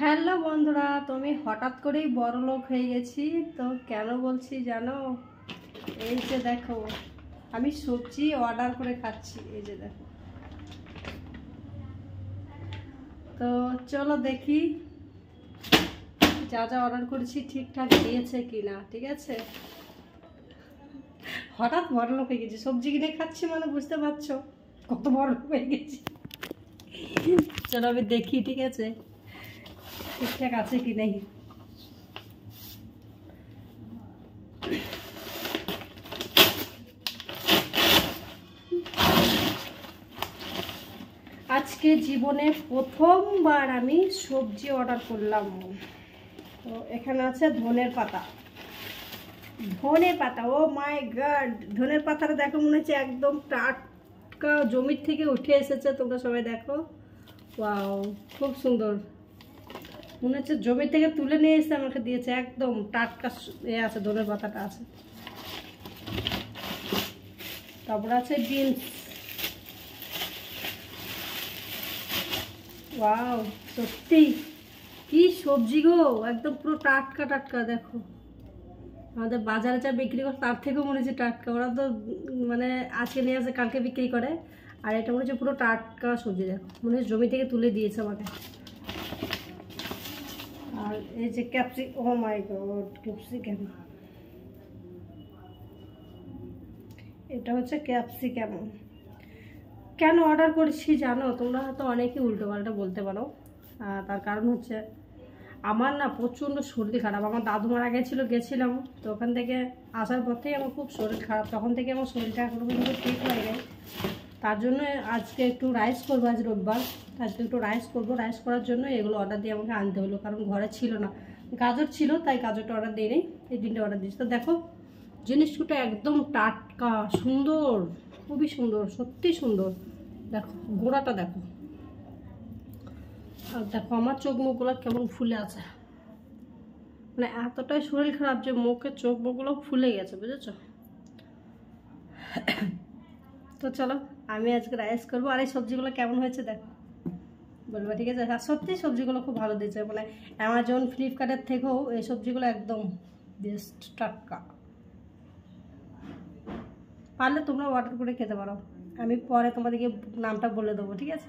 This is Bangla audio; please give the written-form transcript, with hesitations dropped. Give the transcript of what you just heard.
হ্যালো বন্ধুরা, তুমি হঠাৎ করেই বড় লোক হয়ে গেছি তো কেন বলছি জানো? এই যে দেখো, আমি সবজি অর্ডার করে খাচ্ছি। এই যে দেখো, তো চলো দেখি যা যা অর্ডার করেছি ঠিকঠাক দিয়েছে কিনা। ঠিক আছে, হঠাৎ বড় লোক হয়ে গেছি, সবজি কিনে খাচ্ছি মানে বুঝতে পারছো কত বড় লোক হয়ে গেছি। চলো আমি দেখি ঠিক আছে ঠিকঠাক আছে কি নেই। আজকে জীবনে প্রথমবার আমি সবজি অর্ডার করলাম। তো এখানে আছে ধনের পাতা। ধনে পাতা, ও মাই গড! ধনের পাতাটা দেখো, মনে হচ্ছে একদম টাটকা জমির থেকে উঠে এসেছে। তোমরা সবাই দেখো, ওয়াও, খুব সুন্দর। মনে হচ্ছে জমি থেকে তুলে নিয়ে এসে আমাকে দিয়েছে, একদম টাটকা আছে, ধনের পাতাটা আছে। তারপর আছে বিনস। ওয়াও, সত্যি কি সবজি গো, একদম পুরো টাটকা টাটকা। দেখো আমাদের বাজারে যা বিক্রি করে তার থেকেও মনে হচ্ছে টাটকা। ওরা তো মানে আজকে নিয়ে আসে কালকে বিক্রি করে, আর এটা মনে হচ্ছে পুরো টাটকা সবজি। দেখো মনে হচ্ছে জমি থেকে তুলে দিয়েছে আমাকে। আর এই যে ও মাই গড, ক্যাপসিকাম। এটা হচ্ছে ক্যাপসিকাম। কেন অর্ডার করেছি জানো? তোমরা হয়তো অনেকেই উল্টো পাল্টা বলতে পারো। তার কারণ হচ্ছে আমার না প্রচণ্ড শরীর খারাপ। আমার দাদু মারা গেছিলাম, তো ওখান থেকে আসার পর থেকে আমার খুব শরীর খারাপ। তখন থেকে আমার শরীরটা এখনো পর্যন্ত ঠিক হয়ে যায়। তার জন্য আজকে একটু রাইস করবো, আজ রোববার, আজকে একটু রাইস করবো। রাইস করার জন্য এগুলো অর্ডার দিয়ে আমাকে আনতে হলো, কারণ ঘরে ছিল না। গাজর ছিল, তাই গাজরটা অর্ডার দিয়ে নেই, এই তিনটে অর্ডার দিয়েছি। তো দেখো জিনিসটা একদম টাটকা, সুন্দর, খুবই সুন্দর, সত্যি সুন্দর। দেখো গোড়াটা দেখো, আর দেখো আমার চোখ মুখগুলো কেমন ফুলে আছে। মানে এতটাই শরীর খারাপ যে মুখের চোখ মুখগুলো ফুলে গেছে, বুঝেছো? তো চলো আমি আজকে রাইস করবো। আর এই সবজিগুলো কেমন হয়েছে দেখো, বলবো ঠিক আছে? আর সত্যি সবজিগুলো খুব ভালো দিয়েছে, মানে অ্যামাজন ফ্লিপকার্টের থেকেও এই সবজিগুলো একদম বেস্ট, টাটকা। পারলে তোমরা অর্ডার করে খেতে পারো, আমি পরে তোমাদেরকে নামটা বলে দেবো, ঠিক আছে?